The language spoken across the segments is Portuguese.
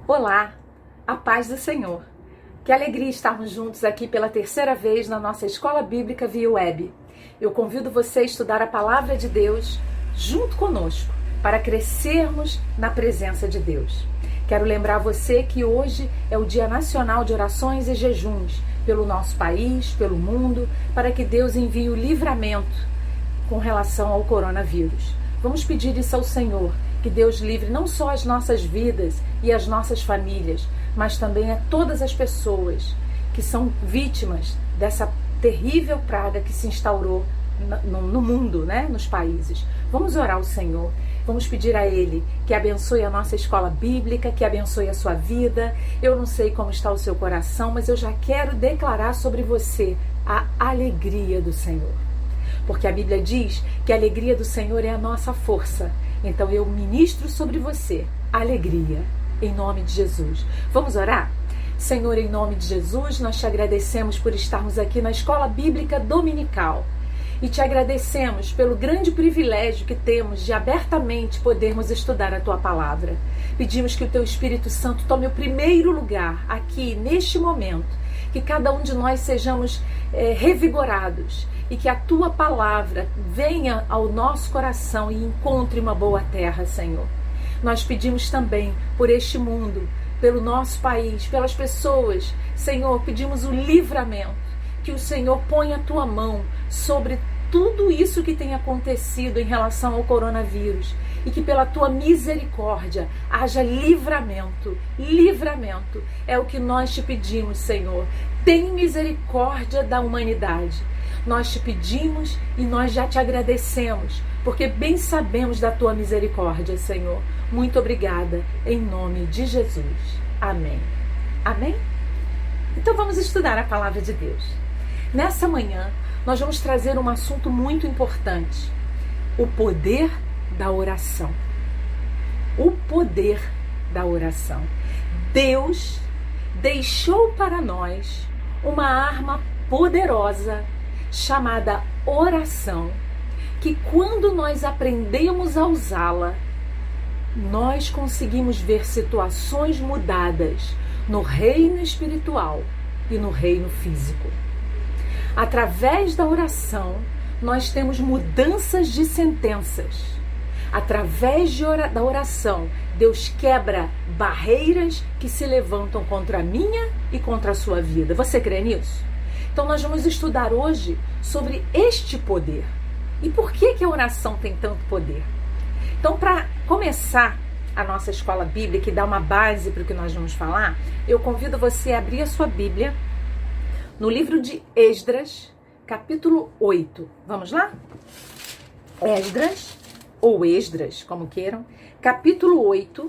Olá, a paz do Senhor. Que alegria estarmos juntos aqui pela terceira vez na nossa Escola Bíblica via web. Eu convido você a estudar a Palavra de Deus junto conosco, para crescermos na presença de Deus. Quero lembrar você que hoje é o Dia Nacional de Orações e Jejuns pelo nosso país, pelo mundo, para que Deus envie o livramento com relação ao coronavírus. Vamos pedir isso ao Senhor, que Deus livre não só as nossas vidas e as nossas famílias, mas também a todas as pessoas que são vítimas dessa terrível praga que se instaurou no mundo, né? Nos países. Vamos orar ao Senhor, vamos pedir a Ele que abençoe a nossa escola bíblica, que abençoe a sua vida. Eu não sei como está o seu coração, mas eu já quero declarar sobre você a alegria do Senhor. Porque a Bíblia diz que a alegria do Senhor é a nossa força. Então eu ministro sobre você alegria, em nome de Jesus. Vamos orar? Senhor, em nome de Jesus, nós te agradecemos por estarmos aqui na Escola Bíblica Dominical. E te agradecemos pelo grande privilégio que temos de abertamente podermos estudar a Tua Palavra. Pedimos que o Teu Espírito Santo tome o primeiro lugar aqui, neste momento. Que cada um de nós sejamos revigorados e que a Tua Palavra venha ao nosso coração e encontre uma boa terra, Senhor. Nós pedimos também por este mundo, pelo nosso país, pelas pessoas. Senhor, pedimos o livramento, que o Senhor ponha a Tua mão sobre tudo isso que tem acontecido em relação ao coronavírus e que pela Tua misericórdia haja livramento. Livramento é o que nós te pedimos, Senhor. Tem misericórdia da humanidade. Nós te pedimos e nós já te agradecemos, porque bem sabemos da Tua misericórdia, Senhor. Muito obrigada, em nome de Jesus. Amém. Amém? Então vamos estudar a Palavra de Deus. Nessa manhã, nós vamos trazer um assunto muito importante: o poder da oração. O poder da oração. Deus deixou para nós uma arma poderosa chamada oração, que quando nós aprendemos a usá-la, nós conseguimos ver situações mudadas no reino espiritual e no reino físico. Através da oração, nós temos mudanças de sentenças. Através da oração, Deus quebra barreiras que se levantam contra a minha e contra a sua vida. Você crê nisso? Então nós vamos estudar hoje sobre este poder. E por que a oração tem tanto poder? Então, para começar a nossa escola bíblica e dar uma base para o que nós vamos falar, eu convido você a abrir a sua Bíblia no livro de Esdras, capítulo 8. Vamos lá? Esdras, ou Esdras, como queiram, capítulo 8,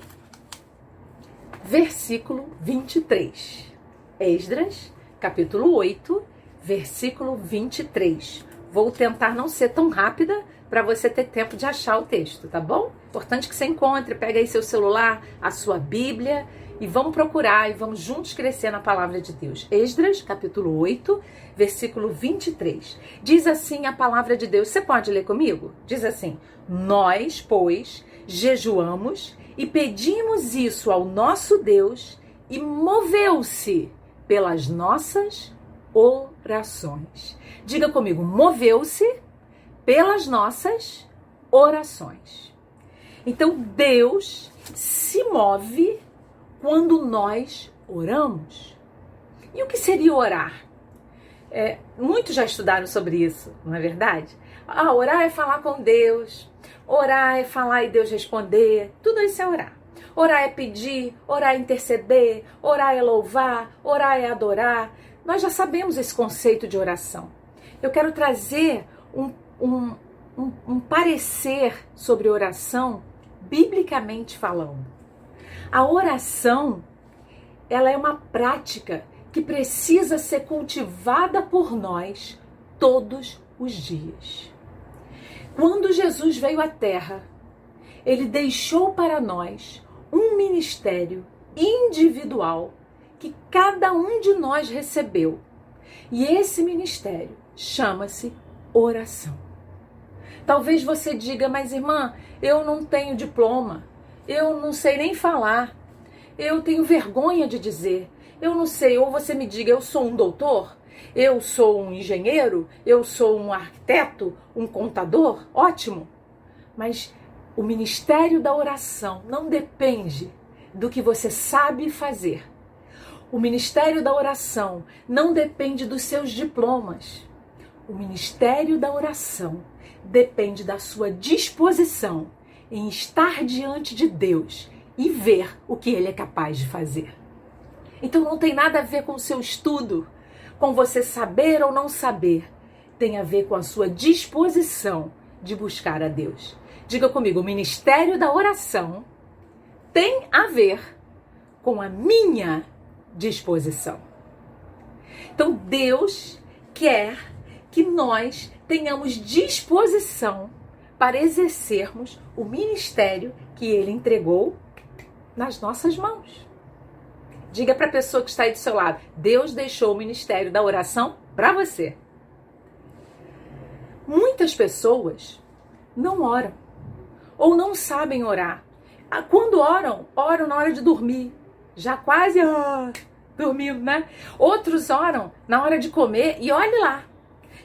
versículo 23. Esdras, capítulo 8, versículo 23. Vou tentar não ser tão rápida para você ter tempo de achar o texto, tá bom? Importante que você encontre, pega aí seu celular, a sua Bíblia e vamos procurar e vamos juntos crescer na Palavra de Deus. Esdras, capítulo 8, versículo 23. Diz assim a Palavra de Deus. Você pode ler comigo? Diz assim: nós, pois, jejuamos e pedimos isso ao nosso Deus e moveu-se pelas nossas orações. Diga comigo: moveu-se pelas nossas orações. Então Deus se move quando nós oramos. E o que seria orar? Muitos já estudaram sobre isso, não é verdade? Orar é falar com Deus, orar é falar e Deus responder, tudo isso é orar. Orar é pedir, orar é interceder, orar é louvar, orar é adorar. Nós já sabemos esse conceito de oração. Eu quero trazer um parecer sobre oração, biblicamente falando. A oração, ela é uma prática que precisa ser cultivada por nós todos os dias. Quando Jesus veio à Terra, Ele deixou para nós um ministério individual que cada um de nós recebeu. E esse ministério chama-se oração. Talvez você diga: mas irmã, eu não tenho diploma, eu não sei nem falar, eu tenho vergonha de dizer. Eu não sei, ou você me diga, eu sou um doutor, eu sou um engenheiro, eu sou um arquiteto, um contador, ótimo. Mas o ministério da oração não depende do que você sabe fazer. O ministério da oração não depende dos seus diplomas. O ministério da oração depende da sua disposição em estar diante de Deus e ver o que Ele é capaz de fazer. Então não tem nada a ver com o seu estudo, com você saber ou não saber. Tem a ver com a sua disposição de buscar a Deus. Diga comigo, o ministério da oração tem a ver com a minha disposição. Então Deus quer que nós tenhamos disposição para exercermos o ministério que Ele entregou nas nossas mãos. Diga para a pessoa que está aí do seu lado, Deus deixou o ministério da oração para você. Muitas pessoas não oram ou não sabem orar. Quando oram, oram na hora de dormir, já quase dormindo, né? Outros oram na hora de comer e olhe lá.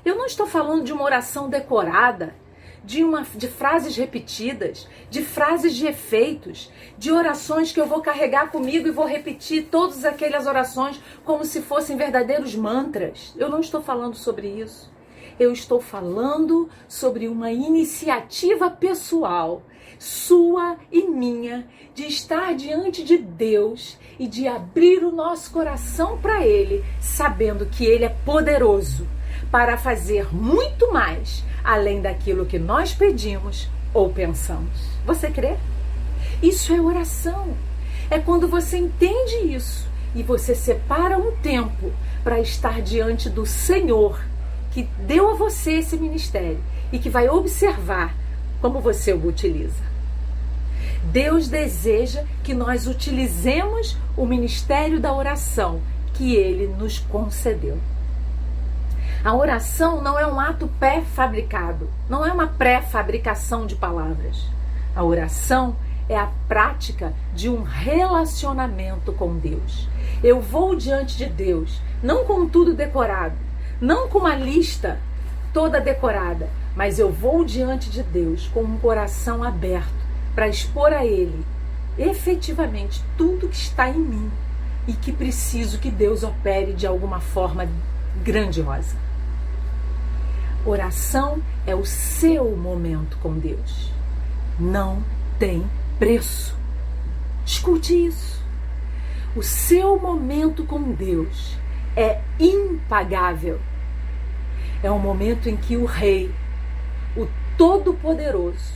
Eu não estou falando de uma oração decorada, de frases repetidas, de frases de efeitos, de orações que eu vou carregar comigo e vou repetir todas aquelas orações como se fossem verdadeiros mantras. Eu não estou falando sobre isso. Eu estou falando sobre uma iniciativa pessoal, sua e minha, de estar diante de Deus e de abrir o nosso coração para Ele, sabendo que Ele é poderoso para fazer muito mais além daquilo que nós pedimos ou pensamos. Você crê? Isso é oração. É quando você entende isso e você separa um tempo para estar diante do Senhor que deu a você esse ministério e que vai observar como você o utiliza. Deus deseja que nós utilizemos o ministério da oração que Ele nos concedeu. A oração não é um ato pré-fabricado, não é uma pré-fabricação de palavras. A oração é a prática de um relacionamento com Deus. Eu vou diante de Deus, não com tudo decorado, não com uma lista toda decorada, mas eu vou diante de Deus com um coração aberto para expor a Ele efetivamente tudo que está em mim e que preciso que Deus opere de alguma forma grandiosa. Oração é o seu momento com Deus. Não tem preço. Escute isso. O seu momento com Deus é impagável. É o momento em que o Rei, o Todo-Poderoso,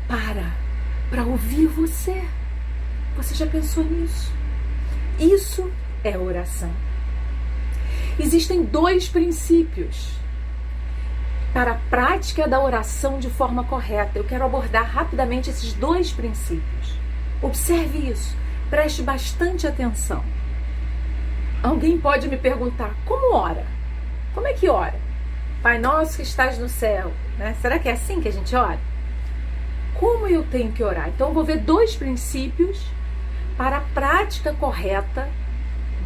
para ouvir você. Você já pensou nisso? Isso é oração. Existem 2 princípios para a prática da oração de forma correta. Eu quero abordar rapidamente esses 2 princípios. Observe isso, preste bastante atenção. Alguém pode me perguntar, como ora? Como é que ora? Pai nosso que estás no céu, né? Será que é assim que a gente ora? Como eu tenho que orar? Então eu vou ver 2 princípios para a prática correta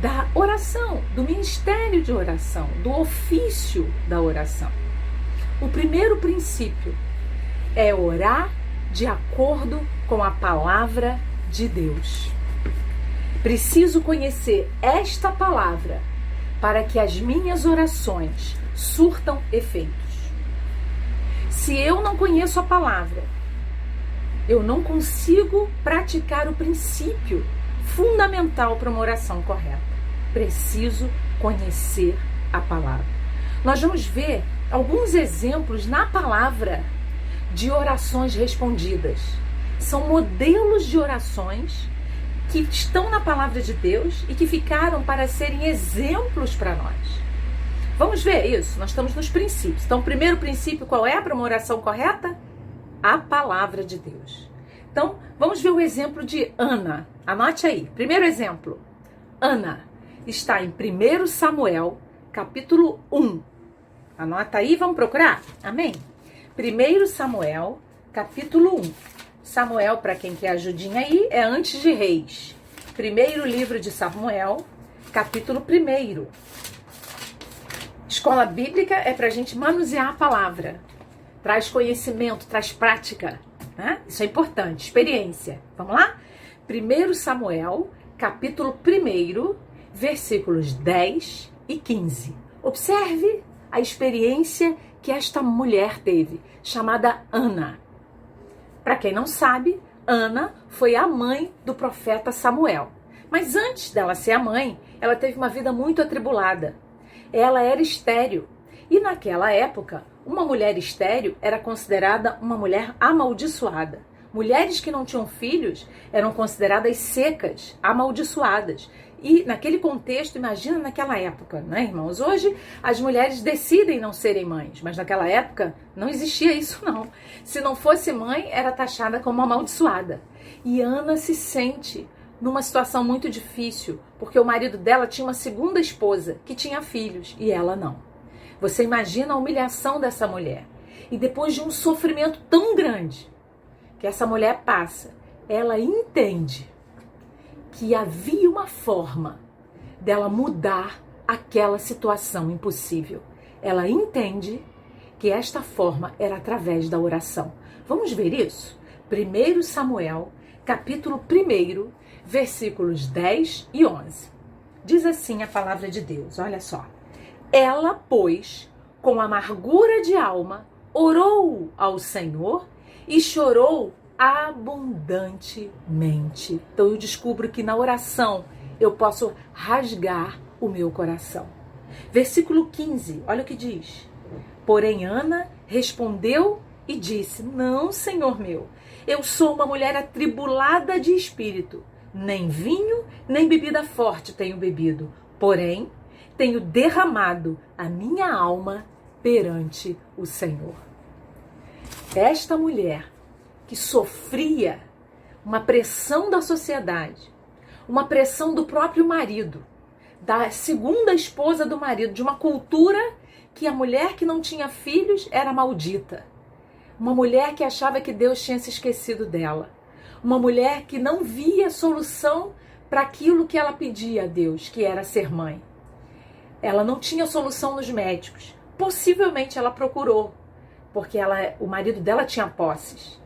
da oração, do ministério de oração, do ofício da oração. O primeiro princípio é orar de acordo com a palavra de Deus. Preciso conhecer esta palavra para que as minhas orações surtam efeitos. Se eu não conheço a palavra, eu não consigo praticar o princípio fundamental para uma oração correta. Preciso conhecer a palavra. Nós vamos ver alguns exemplos na palavra de orações respondidas. São modelos de orações que estão na palavra de Deus e que ficaram para serem exemplos para nós. Vamos ver isso? Nós estamos nos princípios. Então, o primeiro princípio, qual é para uma oração correta? A palavra de Deus. Então, vamos ver o exemplo de Ana. Anote aí. Primeiro exemplo. Ana está em 1 Samuel, capítulo 1. Anota aí, vamos procurar? Amém? 1 Samuel, capítulo 1. Samuel, para quem quer ajudinha aí, é antes de Reis. Primeiro livro de Samuel, capítulo 1. Escola bíblica é para a gente manusear a palavra. Traz conhecimento, traz prática, né? Isso é importante, experiência. Vamos lá? 1 Samuel, capítulo 1, versículos 10 e 15. Observe a experiência que esta mulher teve, chamada Ana. Para quem não sabe, Ana foi a mãe do profeta Samuel. Mas antes dela ser a mãe, ela teve uma vida muito atribulada. Ela era estéril. E naquela época, uma mulher estéril era considerada uma mulher amaldiçoada. Mulheres que não tinham filhos eram consideradas secas, amaldiçoadas. E naquele contexto, imagina naquela época, né, irmãos? Hoje as mulheres decidem não serem mães, mas naquela época não existia isso não. Se não fosse mãe, era taxada como amaldiçoada. E Ana se sente numa situação muito difícil, porque o marido dela tinha uma segunda esposa que tinha filhos e ela não. Você imagina a humilhação dessa mulher. E depois de um sofrimento tão grande que essa mulher passa, ela entende que havia uma forma dela mudar aquela situação impossível. Ela entende que esta forma era através da oração. Vamos ver isso? 1 Samuel, capítulo 1, versículos 10 e 11. Diz assim a palavra de Deus, olha só. Ela, pois, com amargura de alma, orou ao Senhor e chorou abundantemente. Então eu descubro que na oração eu posso rasgar o meu coração. Versículo 15, olha o que diz. Porém Ana respondeu e disse: Não, Senhor meu, eu sou uma mulher atribulada de espírito. Nem vinho, nem bebida forte tenho bebido. Porém, tenho derramado a minha alma perante o Senhor. Esta mulher que sofria uma pressão da sociedade, uma pressão do próprio marido, da segunda esposa do marido, de uma cultura que a mulher que não tinha filhos era maldita. Uma mulher que achava que Deus tinha se esquecido dela. Uma mulher que não via solução para aquilo que ela pedia a Deus, que era ser mãe. Ela não tinha solução nos médicos. Possivelmente ela procurou, porque o marido dela tinha posses.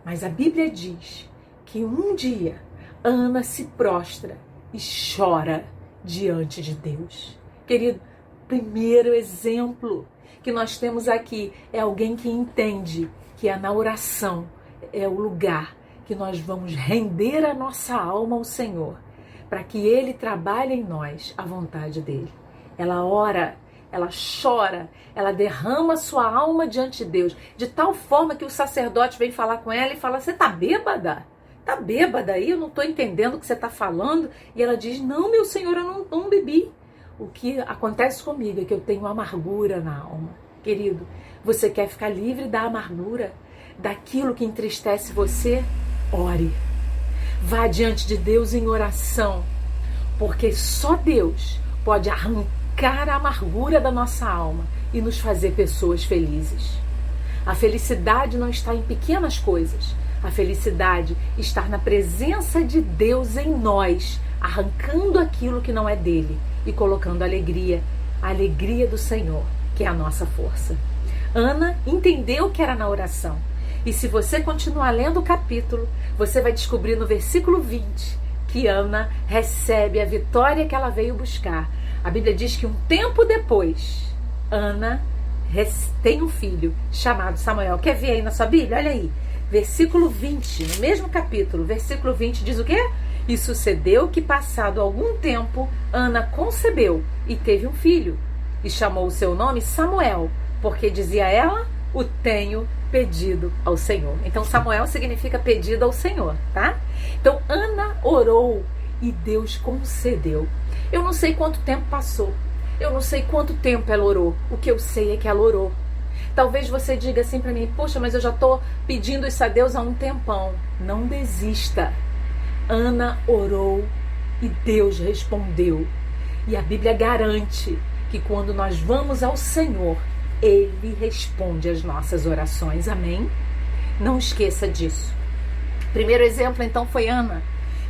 Mas a Bíblia diz que um dia Ana se prostra e chora diante de Deus. Querido, primeiro exemplo que nós temos aqui é alguém que entende que na oração é o lugar que nós vamos render a nossa alma ao Senhor, para que Ele trabalhe em nós a vontade dEle. Ela ora, ela chora, ela derrama sua alma diante de Deus, de tal forma que o sacerdote vem falar com ela e fala: você tá bêbada? Tá bêbada aí? Eu não tô entendendo o que você tá falando. E ela diz: não, meu Senhor, eu não bebi. O que acontece comigo é que eu tenho amargura na alma. Querido, você quer ficar livre da amargura, daquilo que entristece você? Ore. Vá diante de Deus em oração, porque só Deus pode arrancar a amargura da nossa alma e nos fazer pessoas felizes. A felicidade não está em pequenas coisas. A felicidade está na presença de Deus em nós, arrancando aquilo que não é dele e colocando a alegria do Senhor, que é a nossa força. Ana entendeu que era na oração. E se você continuar lendo o capítulo, você vai descobrir no versículo 20 que Ana recebe a vitória que ela veio buscar. A Bíblia diz que um tempo depois, Ana tem um filho chamado Samuel. Quer ver aí na sua Bíblia? Olha aí. Versículo 20, no mesmo capítulo, versículo 20 diz o quê? E sucedeu que, passado algum tempo, Ana concebeu e teve um filho. E chamou o seu nome Samuel, porque dizia ela: o tenho pedido ao Senhor. Então Samuel significa pedido ao Senhor, tá? Então Ana orou e Deus concedeu. Eu não sei quanto tempo passou. Eu não sei quanto tempo ela orou. O que eu sei é que ela orou. Talvez você diga assim para mim: poxa, mas eu já estou pedindo isso a Deus há um tempão. Não desista. Ana orou e Deus respondeu. E a Bíblia garante que quando nós vamos ao Senhor, Ele responde às nossas orações. Amém? Não esqueça disso. Primeiro exemplo, então, foi Ana,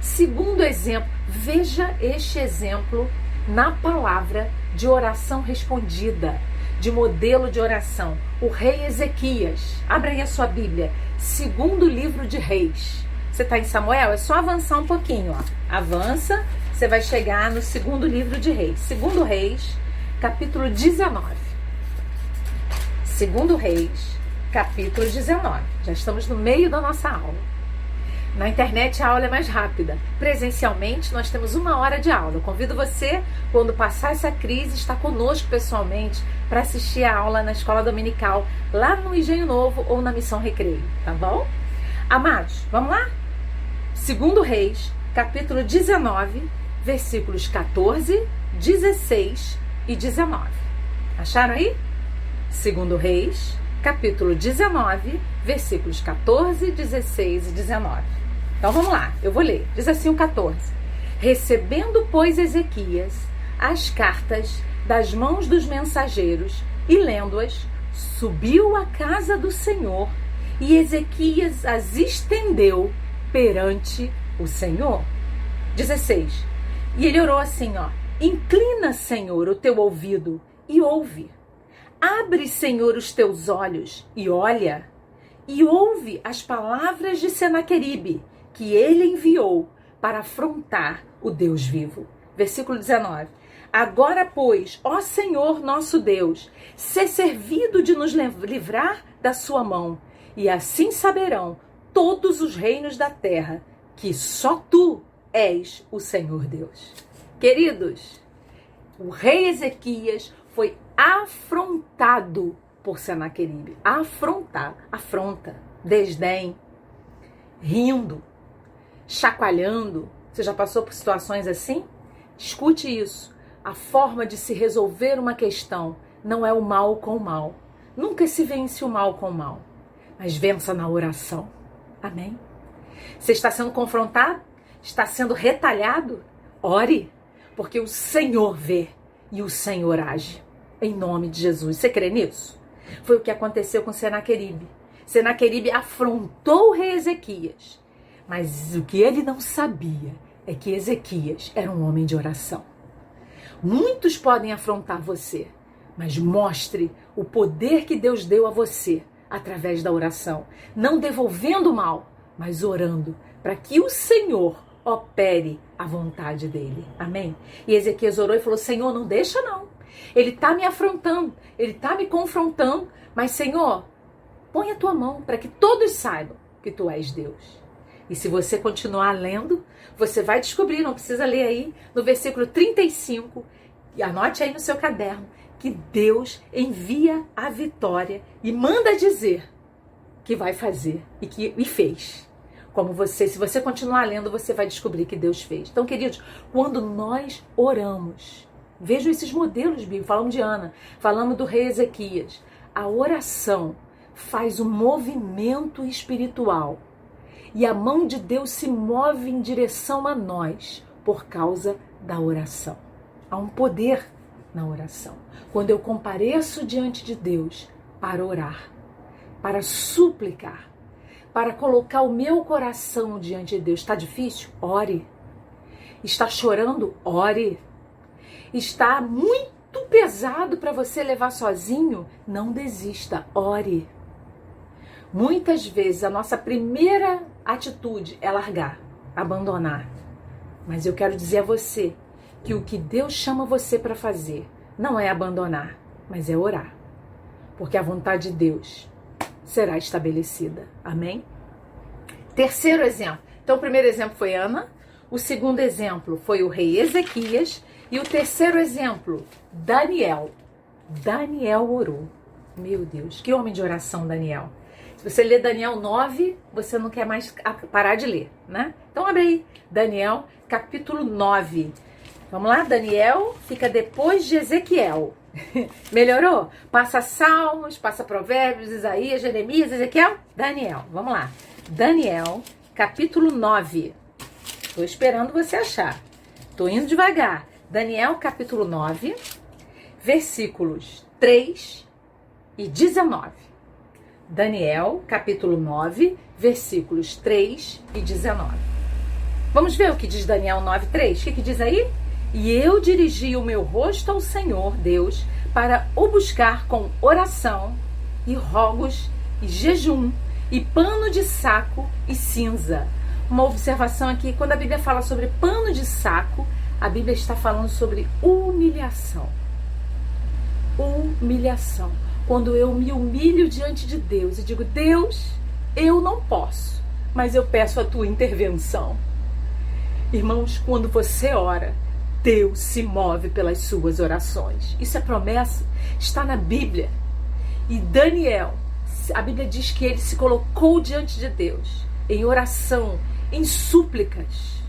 Segundo exemplo, veja este exemplo na palavra de oração respondida, de modelo de oração. O rei Ezequias. Abra aí a sua Bíblia. Segundo livro de Reis. Você está em Samuel? É só avançar um pouquinho. Ó. Avança, você vai chegar no segundo livro de Reis. Segundo Reis, capítulo 19. Segundo Reis, capítulo 19. Já estamos no meio da nossa aula. Na internet a aula é mais rápida. Presencialmente nós temos 1 hora de aula. Eu convido você, quando passar essa crise, estar conosco pessoalmente para assistir a aula na escola dominical, lá no Engenho Novo ou na Missão Recreio, tá bom? Amados, vamos lá? Segundo Reis, capítulo 19, versículos 14, 16 e 19. Acharam aí? Segundo Reis, capítulo 19, versículos 14, 16 e 19. Então vamos lá, eu vou ler. Diz assim o 14. Recebendo, pois, Ezequias as cartas das mãos dos mensageiros e lendo-as, subiu à casa do Senhor e Ezequias as estendeu perante o Senhor. 16. E ele orou assim, ó. Inclina, Senhor, o teu ouvido e ouve. Abre, Senhor, os teus olhos e olha. E ouve as palavras de Senaqueribe, que ele enviou para afrontar o Deus vivo. Versículo 19. Agora, pois, ó Senhor nosso Deus, sê servido de nos livrar da sua mão, e assim saberão todos os reinos da terra que só tu és o Senhor Deus. Queridos, o rei Ezequias foi afrontado por Senaqueribe. Afronta, desdém, rindo, chacoalhando. Você já passou por situações assim? Escute isso. A forma de se resolver uma questão não é o mal com o mal. Nunca se vence o mal com o mal, mas vença na oração. Amém? Você está sendo confrontado? Está sendo retalhado? Ore, porque o Senhor vê e o Senhor age. Em nome de Jesus. Você crê nisso? Foi o que aconteceu com Senaqueribe. Senaqueribe afrontou o rei Ezequias. Mas o que ele não sabia é que Ezequias era um homem de oração. Muitos podem afrontar você, mas mostre o poder que Deus deu a você através da oração. Não devolvendo o mal, mas orando para que o Senhor opere a vontade dele. Amém? E Ezequias orou e falou, Senhor, não deixa não. Ele está me afrontando, ele está me confrontando, mas Senhor, põe a tua mão para que todos saibam que tu és Deus. E se você continuar lendo, você vai descobrir, não precisa ler aí, no versículo 35, e anote aí no seu caderno, que Deus envia a vitória e manda dizer que vai fazer e fez. Como você, se você continuar lendo, você vai descobrir que Deus fez. Então, queridos, quando nós oramos, vejam esses modelos bíblicos, falamos de Ana, falamos do rei Ezequias. A oração faz um movimento espiritual e a mão de Deus se move em direção a nós por causa da oração. Há um poder na oração. Quando eu compareço diante de Deus para orar, para suplicar, para colocar o meu coração diante de Deus. Está difícil? Ore. Está chorando? Ore. Está muito pesado para você levar sozinho? Não desista, ore. Muitas vezes a nossa primeira atitude é largar, abandonar. Mas eu quero dizer a você que o que Deus chama você para fazer não é abandonar, mas é orar. Porque a vontade de Deus será estabelecida. Amém? Terceiro exemplo. Então o primeiro exemplo foi Ana, o segundo exemplo foi o rei Ezequias e o terceiro exemplo, Daniel. Daniel orou. Meu Deus, que homem de oração, Daniel. Se você ler Daniel 9, você não quer mais parar de ler, né? Então abre aí, Daniel, capítulo 9. Vamos lá, Daniel fica depois de Ezequiel. Melhorou? Passa Salmos, passa Provérbios, Isaías, Jeremias, Ezequiel, Daniel. Vamos lá. Daniel, capítulo 9. Estou esperando você achar. Estou indo devagar. Daniel, capítulo 9, versículos 3 e 19. Daniel, capítulo 9, versículos 3 e 19. Vamos ver o que diz Daniel 9:3. O que diz aí? E eu dirigi o meu rosto ao Senhor Deus para o buscar com oração e rogos e jejum e pano de saco e cinza. Uma observação aqui, quando a Bíblia fala sobre pano de saco, a Bíblia está falando sobre humilhação. Humilhação. Quando eu me humilho diante de Deus e digo, Deus, eu não posso, mas eu peço a tua intervenção. Irmãos, quando você ora, Deus se move pelas suas orações. Isso é promessa, está na Bíblia. E Daniel, a Bíblia diz que ele se colocou diante de Deus em oração, em súplicas,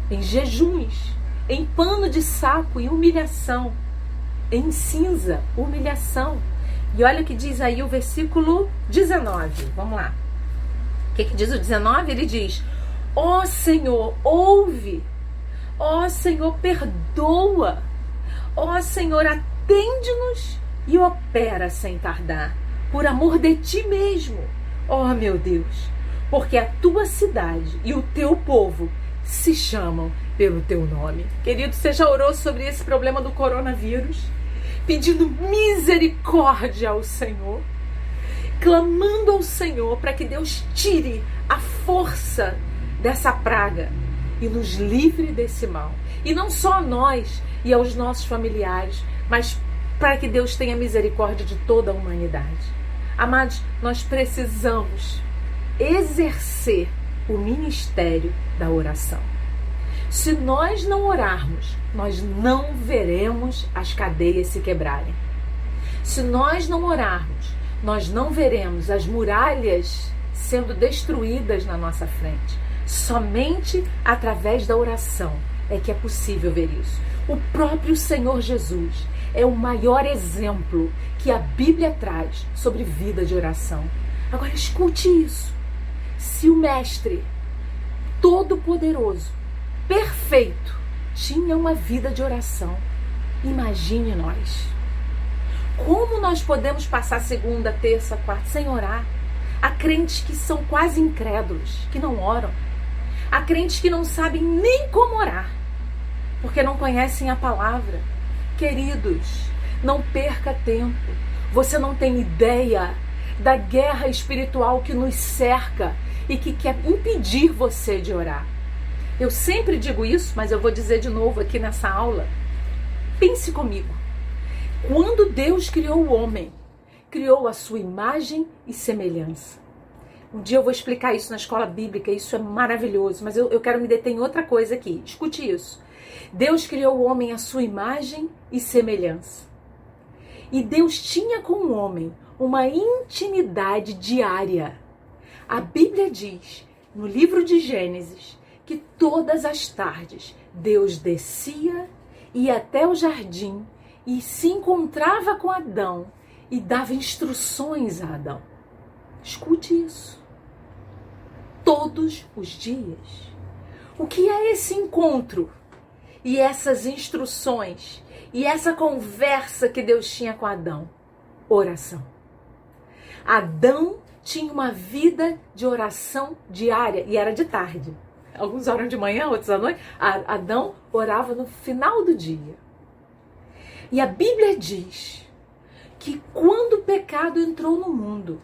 em jejuns, em pano de saco e humilhação, em cinza, humilhação. E olha o que diz aí o versículo 19. Vamos lá. O que diz o 19? Ele diz: ó Senhor, ouve. Ó Senhor, perdoa. Ó Senhor, atende-nos e opera sem tardar, por amor de ti mesmo. Ó meu Deus, porque a tua cidade e o teu povo se chamam pelo teu nome. Querido, você já orou sobre esse problema do coronavírus? Pedindo misericórdia ao Senhor, clamando ao Senhor para que Deus tire a força dessa praga e nos livre desse mal. E não só a nós e aos nossos familiares, mas para que Deus tenha misericórdia de toda a humanidade. Amados, nós precisamos exercer o ministério da oração. Se nós não orarmos, nós não veremos as cadeias se quebrarem. Se nós não orarmos, nós não veremos as muralhas sendo destruídas na nossa frente. Somente através da oração é que é possível ver isso. O próprio Senhor Jesus é o maior exemplo que a Bíblia traz sobre vida de oração. Agora escute isso. Se o Mestre Todo-Poderoso, perfeito, tinha uma vida de oração, imagine nós. Como nós podemos passar segunda, terça, quarta sem orar? Há crentes que são quase incrédulos, que não oram. Há crentes que não sabem nem como orar, porque não conhecem a palavra. Queridos, não perca tempo. Você não tem ideia da guerra espiritual que nos cerca e que quer impedir você de orar. Eu sempre digo isso, mas eu vou dizer de novo aqui nessa aula. Pense comigo. Quando Deus criou o homem, criou a sua imagem e semelhança. Um dia eu vou explicar isso na escola bíblica, isso é maravilhoso, mas eu quero me deter em outra coisa aqui. Escute isso. Deus criou o homem à sua imagem e semelhança. E Deus tinha com o homem uma intimidade diária. A Bíblia diz, no livro de Gênesis, que todas as tardes Deus descia, ia até o jardim e se encontrava com Adão e dava instruções a Adão. Escute isso. Todos os dias. O que é esse encontro? E essas instruções? E essa conversa que Deus tinha com Adão? Oração. Adão tinha uma vida de oração diária e era de tarde. Alguns oram de manhã, outros à noite. Adão orava no final do dia. E a Bíblia diz que quando o pecado entrou no mundo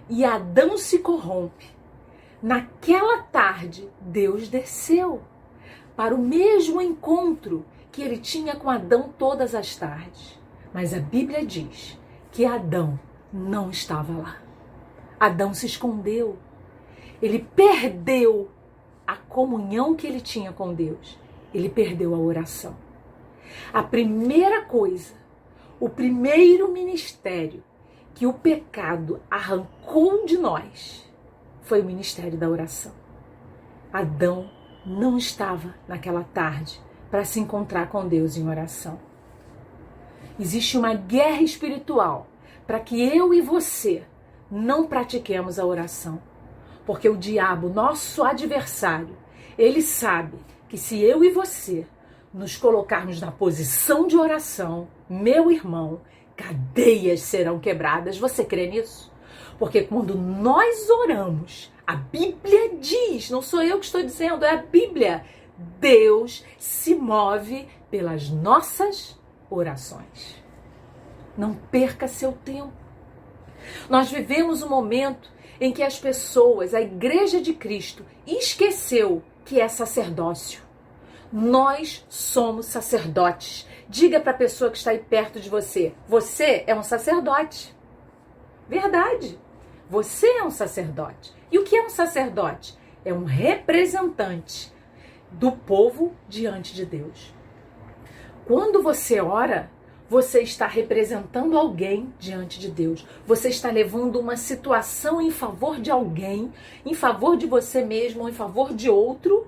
e Adão se corrompe, naquela tarde Deus desceu para o mesmo encontro que ele tinha com Adão todas as tardes. Mas a Bíblia diz que Adão não estava lá. Adão se escondeu. Ele perdeu a comunhão que ele tinha com Deus. Ele perdeu a oração. A primeira coisa, o primeiro ministério que o pecado arrancou de nós foi o ministério da oração. Adão não estava naquela tarde para se encontrar com Deus em oração. Existe uma guerra espiritual para que eu e você não pratiquemos a oração. Porque o diabo, nosso adversário, ele sabe que se eu e você nos colocarmos na posição de oração, meu irmão, cadeias serão quebradas. Você crê nisso? Porque quando nós oramos, A Bíblia diz, não sou eu que estou dizendo, é a Bíblia. Deus se move pelas nossas orações. Não perca seu tempo. Nós vivemos um momento em que as pessoas, a Igreja de Cristo, esqueceu que é sacerdócio. Nós somos sacerdotes. Diga para a pessoa que está aí perto de você, você é um sacerdote. Verdade. Você é um sacerdote. E o que é um sacerdote? É um representante do povo diante de Deus. Quando você ora, você está representando alguém diante de Deus. Você está levando uma situação em favor de alguém, em favor de você mesmo ou em favor de outro,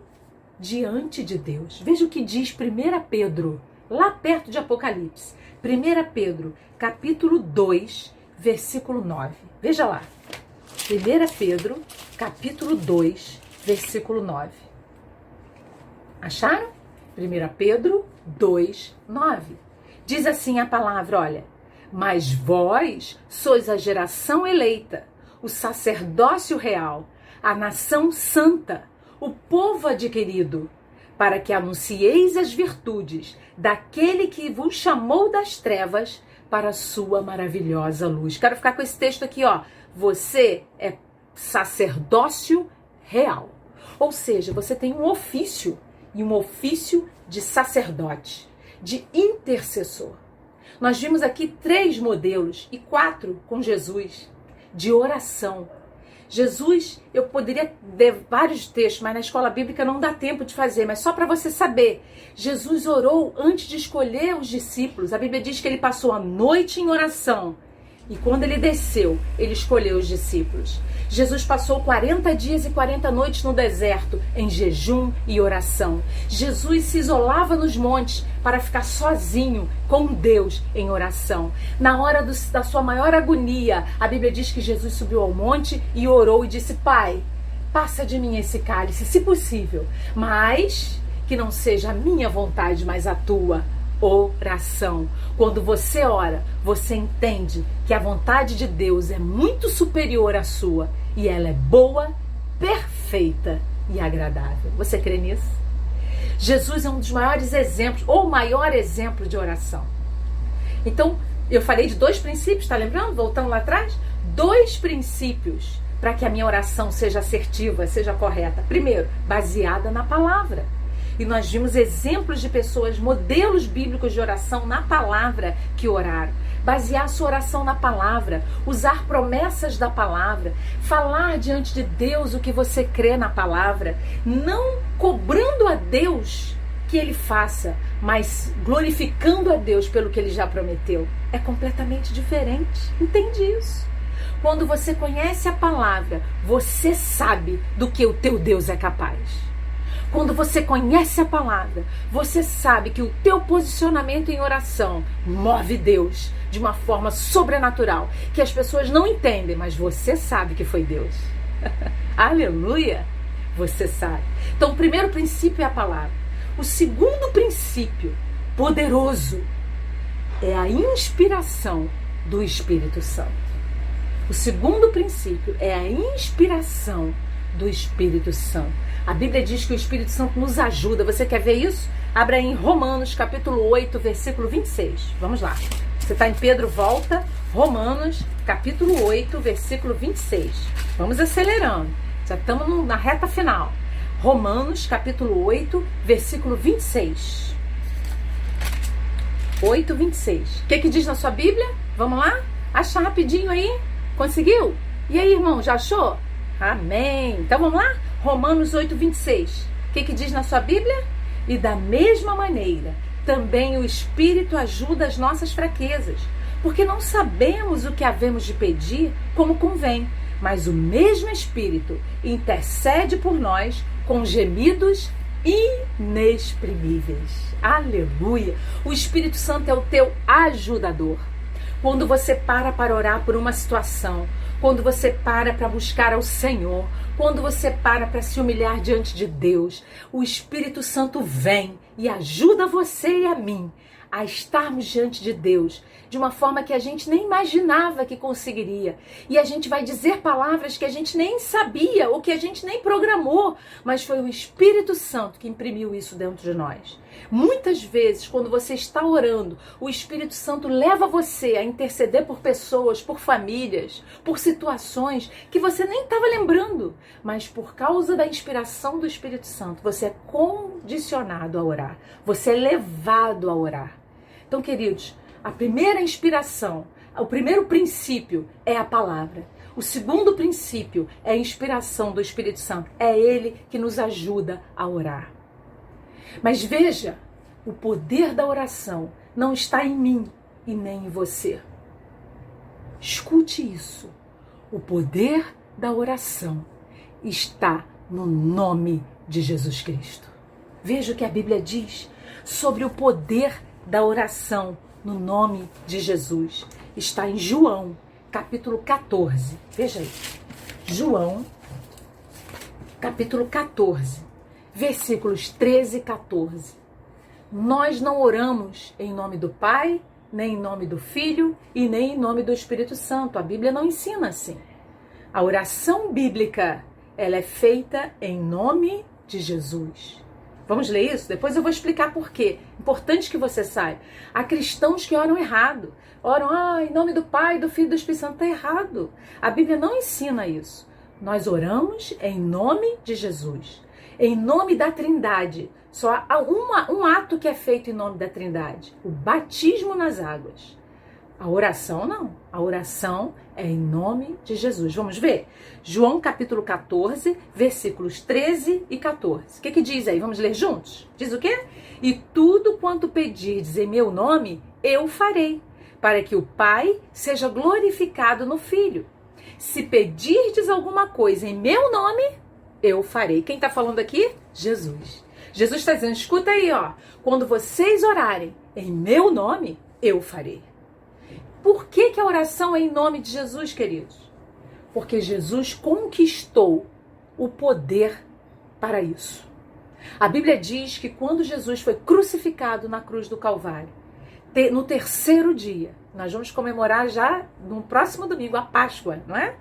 diante de Deus. Veja o que diz 1 Pedro, lá perto de Apocalipse. 1 Pedro, capítulo 2, versículo 9. Veja lá. 1 Pedro, capítulo 2, versículo 9. Acharam? 1 Pedro 2, 9. Diz assim a palavra, olha: mas vós sois a geração eleita, o sacerdócio real, a nação santa, o povo adquirido, para que anuncieis as virtudes daquele que vos chamou das trevas para a sua maravilhosa luz. Quero ficar com esse texto aqui, ó. Você é sacerdócio real. Ou seja, você tem um ofício, e um ofício de sacerdote, de intercessor. Nós vimos aqui 3 modelos, e 4 com Jesus, de oração. Jesus, eu poderia ver vários textos, mas na escola bíblica não dá tempo de fazer, mas só para você saber, Jesus orou antes de escolher os discípulos. A Bíblia diz que ele passou a noite em oração, e quando ele desceu, ele escolheu os discípulos. Jesus passou 40 dias e 40 noites no deserto, em jejum e oração. Jesus se isolava nos montes para ficar sozinho com Deus em oração. Na hora da sua maior agonia, a Bíblia diz que Jesus subiu ao monte e orou e disse: Pai, passa de mim esse cálice, se possível, mas que não seja a minha vontade, mas a tua. Oração. Quando você ora, você entende que a vontade de Deus é muito superior à sua e ela é boa, perfeita e agradável. Você crê nisso? Jesus é um dos maiores exemplos, ou o maior exemplo de oração. Então, eu falei de 2 princípios, tá lembrando? Voltando lá atrás? 2 princípios para que a minha oração seja assertiva, seja correta. Primeiro, baseada na palavra. E nós vimos exemplos de pessoas, modelos bíblicos de oração na palavra que oraram. Basear sua oração na palavra, usar promessas da palavra, falar diante de Deus o que você crê na palavra, não cobrando a Deus que Ele faça, mas glorificando a Deus pelo que Ele já prometeu. É completamente diferente. Entende isso? Quando você conhece a palavra, você sabe do que o teu Deus é capaz. Quando você conhece a palavra, você sabe que o teu posicionamento em oração move Deus de uma forma sobrenatural, que as pessoas não entendem, mas você sabe que foi Deus. Aleluia! Você sabe. Então, o primeiro princípio é a palavra. O segundo princípio, poderoso, é a inspiração do Espírito Santo. O segundo princípio é a inspiração do Espírito Santo. A Bíblia diz que o Espírito Santo nos ajuda. Você quer ver isso? Abra aí em Romanos, capítulo 8, versículo 26. Vamos lá. Você está em Pedro, volta. Romanos, capítulo 8, versículo 26. Vamos acelerando. Já estamos na reta final. Romanos, capítulo 8, versículo 26. 8, 26. O que diz na sua Bíblia? Vamos lá? Acha rapidinho aí? Conseguiu? E aí, irmão, já achou? Amém. Então vamos lá? Romanos 8, 26. O que diz na sua Bíblia? E da mesma maneira, também o Espírito ajuda as nossas fraquezas, porque não sabemos o que havemos de pedir como convém, mas o mesmo Espírito intercede por nós com gemidos inexprimíveis. Aleluia! O Espírito Santo é o teu ajudador. Quando você para orar por uma situação, quando você para buscar ao Senhor, quando você para se humilhar diante de Deus, o Espírito Santo vem e ajuda você e a mim a estarmos diante de Deus de uma forma que a gente nem imaginava que conseguiria. E a gente vai dizer palavras que a gente nem sabia, ou que a gente nem programou, mas foi o Espírito Santo que imprimiu isso dentro de nós. Muitas vezes, quando você está orando, o Espírito Santo leva você a interceder por pessoas, por famílias, por situações que você nem estava lembrando, mas por causa da inspiração do Espírito Santo, você é condicionado a orar, você é levado a orar. Então, queridos, a primeira inspiração, o primeiro princípio é a palavra. O segundo princípio é a inspiração do Espírito Santo. É Ele que nos ajuda a orar. Mas veja, o poder da oração não está em mim e nem em você. Escute isso. O poder da oração está no nome de Jesus Cristo. Veja o que a Bíblia diz sobre o poder da oração no nome de Jesus. Está em João, capítulo 14. Veja aí. João, capítulo 14, versículos 13 e 14. Nós não oramos em nome do Pai, nem em nome do Filho e nem em nome do Espírito Santo. A Bíblia não ensina assim. A oração bíblica, ela é feita em nome de Jesus. Vamos ler isso? Depois eu vou explicar por quê. Importante que você saiba. Há cristãos que oram errado. Oram, em nome do Pai, do Filho e do Espírito Santo. Está errado. A Bíblia não ensina isso. Nós oramos em nome de Jesus. Em nome da Trindade. Só há um ato que é feito em nome da Trindade. O batismo nas águas. A oração não. A oração é em nome de Jesus. Vamos ver? João capítulo 14, versículos 13 e 14. O que diz aí? Vamos ler juntos? Diz o quê? E tudo quanto pedirdes em meu nome, eu farei, para que o Pai seja glorificado no Filho. Se pedirdes alguma coisa em meu nome, eu farei. Quem está falando aqui? Jesus. Jesus está dizendo, escuta aí, ó. Quando vocês orarem em meu nome, eu farei. Por que a oração é em nome de Jesus, queridos? Porque Jesus conquistou o poder para isso. A Bíblia diz que quando Jesus foi crucificado na cruz do Calvário, no terceiro dia, nós vamos comemorar já no próximo domingo a Páscoa, não é?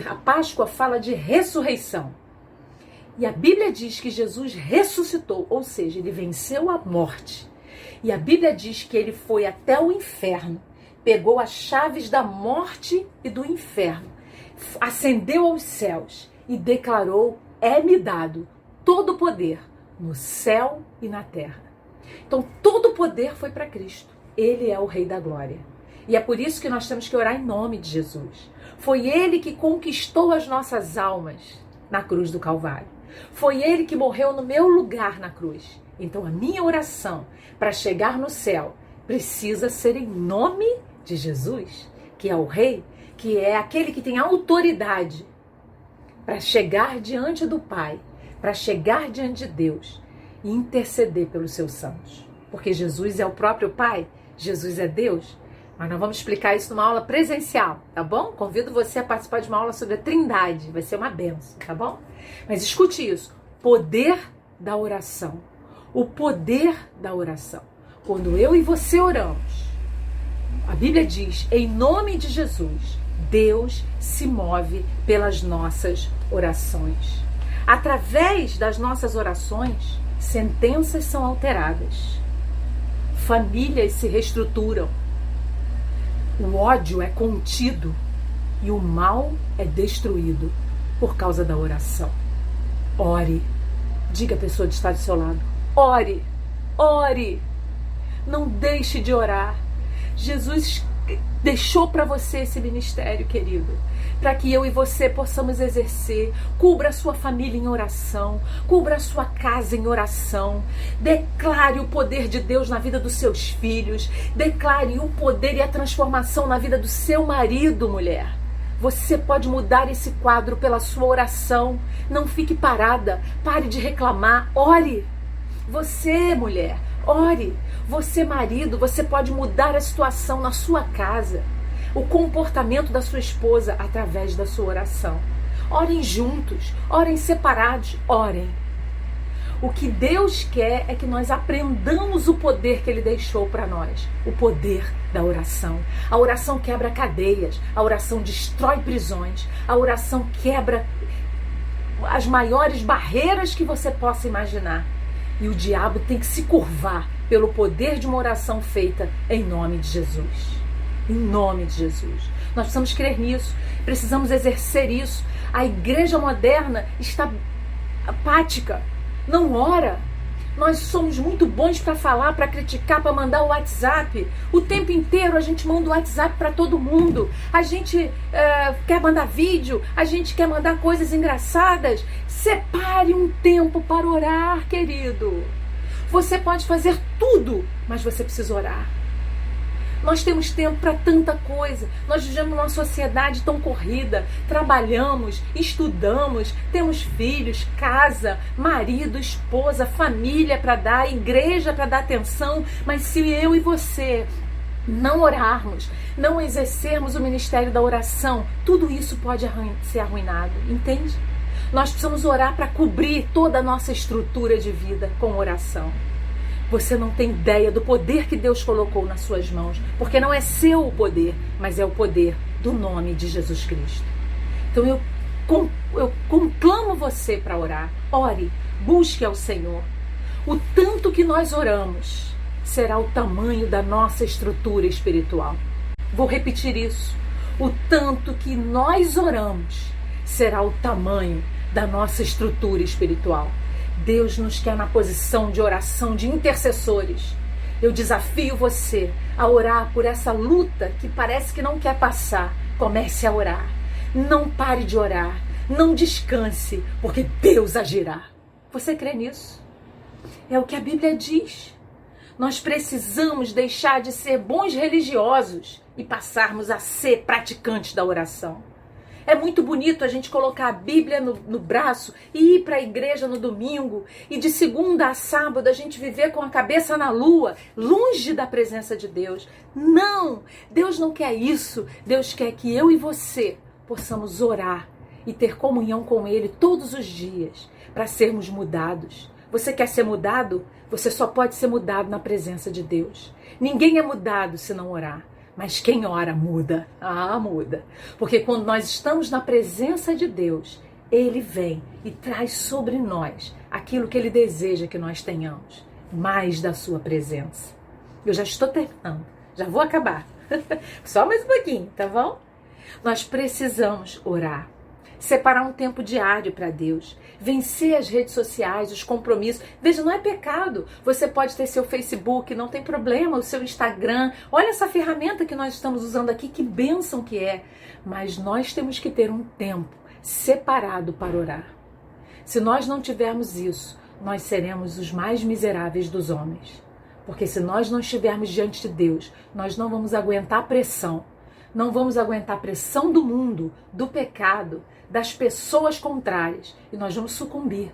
A Páscoa fala de ressurreição. E a Bíblia diz que Jesus ressuscitou, ou seja, ele venceu a morte. E a Bíblia diz que ele foi até o inferno, pegou as chaves da morte e do inferno, ascendeu aos céus e declarou, é-me dado todo o poder no céu e na terra. Então todo o poder foi para Cristo. Ele é o Rei da Glória. E é por isso que nós temos que orar em nome de Jesus. Foi Ele que conquistou as nossas almas na cruz do Calvário. Foi Ele que morreu no meu lugar na cruz. Então a minha oração para chegar no céu precisa ser em nome de Jesus, que é o Rei, que é aquele que tem autoridade para chegar diante do Pai, para chegar diante de Deus e interceder pelos seus santos. Porque Jesus é o próprio Pai, Jesus é Deus. Mas nós vamos explicar isso numa aula presencial, tá bom? Convido você a participar de uma aula sobre a Trindade, vai ser uma benção, tá bom? Mas escute isso, poder da oração. O poder da oração. Quando eu e você oramos, a Bíblia diz, em nome de Jesus, Deus se move pelas nossas orações. Através das nossas orações, sentenças são alteradas. Famílias se reestruturam. O ódio é contido e o mal é destruído por causa da oração. Ore. Diga à pessoa que está do seu lado. Ore. Ore. Não deixe de orar. Jesus deixou para você esse ministério, querido, para que eu e você possamos exercer. Cubra a sua família em oração, cubra a sua casa em oração, declare o poder de Deus na vida dos seus filhos, declare o poder e a transformação na vida do seu marido, mulher. Você pode mudar esse quadro pela sua oração. Não fique parada, pare de reclamar, ore. Você, mulher, ore. Você, marido, você pode mudar a situação na sua casa, o comportamento da sua esposa através da sua oração. Orem juntos, orem separados, orem. O que Deus quer é que nós aprendamos o poder que Ele deixou para nós. O poder da oração. A oração quebra cadeias. A oração destrói prisões. A oração quebra as maiores barreiras que você possa imaginar. E o diabo tem que se curvar pelo poder de uma oração feita em nome de Jesus. Em nome de Jesus. Nós precisamos crer nisso. Precisamos exercer isso. A igreja moderna está apática. Não ora. Nós somos muito bons para falar, para criticar, para mandar o WhatsApp. O tempo inteiro a gente manda o WhatsApp para todo mundo. A gente quer mandar vídeo, a gente quer mandar coisas engraçadas. Separe um tempo para orar, querido. Você pode fazer tudo, mas você precisa orar. Nós temos tempo para tanta coisa. Nós vivemos numa sociedade tão corrida. Trabalhamos, estudamos, temos filhos, casa, marido, esposa, família para dar, igreja para dar atenção. Mas se eu e você não orarmos, não exercermos o ministério da oração, tudo isso pode ser arruinado, entende? Nós precisamos orar para cobrir toda a nossa estrutura de vida com oração. Você não tem ideia do poder que Deus colocou nas suas mãos, porque não é seu o poder, mas é o poder do nome de Jesus Cristo. Então eu conclamo você para orar. Ore, busque ao Senhor. O tanto que nós oramos será o tamanho da nossa estrutura espiritual. Vou repetir isso. O tanto que nós oramos será o tamanho da nossa estrutura espiritual. Deus nos quer na posição de oração, de intercessores. Eu desafio você a orar por essa luta que parece que não quer passar. Comece a orar. Não pare de orar. Não descanse, porque Deus agirá. Você crê nisso? É o que a Bíblia diz. Nós precisamos deixar de ser bons religiosos e passarmos a ser praticantes da oração. É muito bonito a gente colocar a Bíblia no braço e ir para a igreja no domingo e de segunda a sábado a gente viver com a cabeça na lua, longe da presença de Deus. Não! Deus não quer isso. Deus quer que eu e você possamos orar e ter comunhão com Ele todos os dias para sermos mudados. Você quer ser mudado? Você só pode ser mudado na presença de Deus. Ninguém é mudado se não orar. Mas quem ora muda. Ah, muda. Porque quando nós estamos na presença de Deus, Ele vem e traz sobre nós aquilo que Ele deseja que nós tenhamos. Mais da sua presença. Eu já estou terminando. Já vou acabar. Só mais um pouquinho, tá bom? Nós precisamos orar. Separar um tempo diário para Deus. Vencer as redes sociais, os compromissos. Veja, não é pecado. Você pode ter seu Facebook, não tem problema, o seu Instagram. Olha essa ferramenta que nós estamos usando aqui, que bênção que é. Mas nós temos que ter um tempo separado para orar. Se nós não tivermos isso, nós seremos os mais miseráveis dos homens. Porque se nós não estivermos diante de Deus, nós não vamos aguentar a pressão. Não vamos aguentar a pressão do mundo, do pecado, das pessoas contrárias. E nós vamos sucumbir.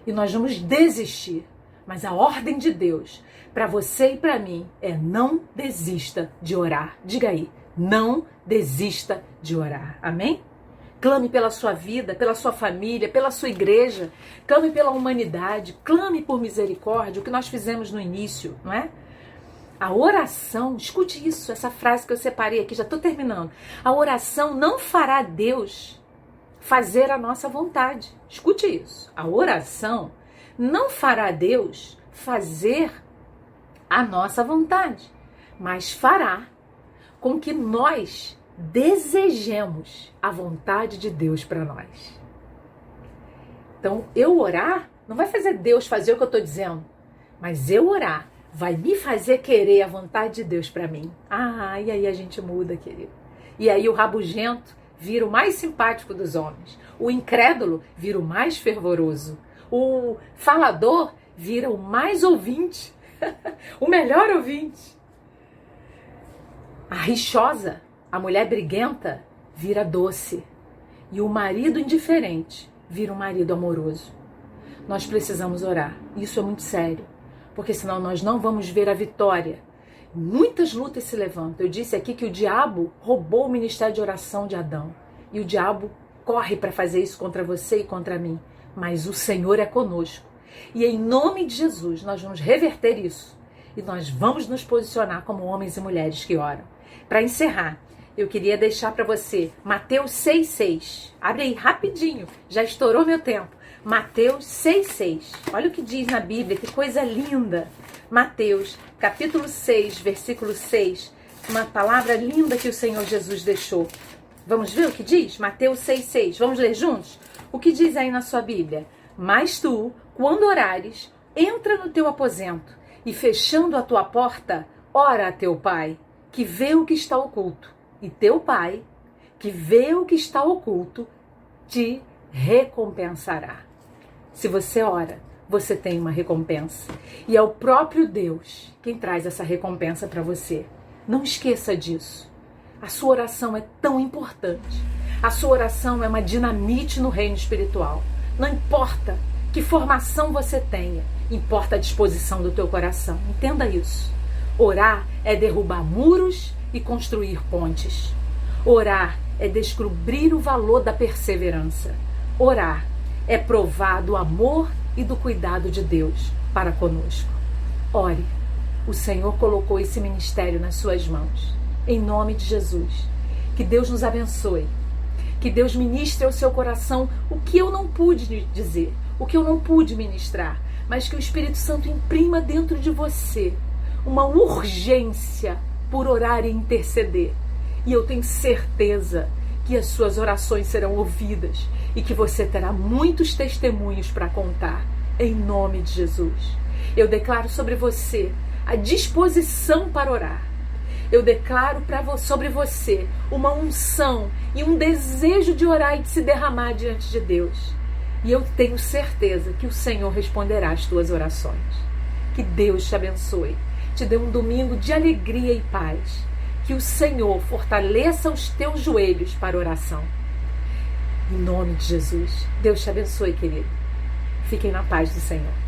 E nós vamos desistir. Mas a ordem de Deus para você e para mim é: não desista de orar. Diga aí, não desista de orar. Amém? Clame pela sua vida, pela sua família, pela sua igreja. Clame pela humanidade. Clame por misericórdia, o que nós fizemos no início, não é? A oração, escute isso, essa frase que eu separei aqui, já estou terminando. A oração não fará Deus fazer a nossa vontade. Escute isso. A oração não fará Deus fazer a nossa vontade, mas fará com que nós desejemos a vontade de Deus para nós. Então, eu orar não vai fazer Deus fazer o que eu estou dizendo, mas eu orar vai me fazer querer a vontade de Deus para mim. Ah, e aí a gente muda, querido. E aí o rabugento vira o mais simpático dos homens. O incrédulo vira o mais fervoroso. O falador vira o mais ouvinte. O melhor ouvinte. A rixosa, a mulher briguenta, vira doce. E o marido indiferente vira um marido amoroso. Nós precisamos orar. Isso é muito sério. Porque senão nós não vamos ver a vitória. Muitas lutas se levantam. Eu disse aqui que o diabo roubou o ministério de oração de Adão. E o diabo corre para fazer isso contra você e contra mim. Mas o Senhor é conosco. E em nome de Jesus, nós vamos reverter isso. E nós vamos nos posicionar como homens e mulheres que oram. Para encerrar, eu queria deixar para você Mateus 6,6. Abre aí rapidinho, já estourou meu tempo. Mateus 6,6. Olha o que diz na Bíblia, que coisa linda. Mateus, capítulo 6, versículo 6. Uma palavra linda que o Senhor Jesus deixou. Vamos ver o que diz? Mateus 6,6. Vamos ler juntos? O que diz aí na sua Bíblia? Mas tu, quando orares, entra no teu aposento e fechando a tua porta, ora a teu pai, que vê o que está oculto. E teu pai, que vê o que está oculto, te recompensará. Se você ora, você tem uma recompensa. E é o próprio Deus quem traz essa recompensa para você. Não esqueça disso. A sua oração é tão importante. A sua oração é uma dinamite no reino espiritual. Não importa que formação você tenha, importa a disposição do teu coração. Entenda isso. Orar é derrubar muros e construir pontes. Orar é descobrir o valor da perseverança. Orar é provar do amor e do cuidado de Deus para conosco. Ore. O Senhor colocou esse ministério nas suas mãos. Em nome de Jesus. Que Deus nos abençoe. Que Deus ministre ao seu coração o que eu não pude dizer, o que eu não pude ministrar, mas que o Espírito Santo imprima dentro de você uma urgência por orar e interceder. E eu tenho certeza que as suas orações serão ouvidas e que você terá muitos testemunhos para contar, em nome de Jesus. Eu declaro sobre você a disposição para orar. Eu declaro sobre você uma unção e um desejo de orar e de se derramar diante de Deus. E eu tenho certeza que o Senhor responderá às tuas orações. Que Deus te abençoe, te dê um domingo de alegria e paz. Que o Senhor fortaleça os teus joelhos para oração. Em nome de Jesus. Deus te abençoe, querido. Fiquem na paz do Senhor.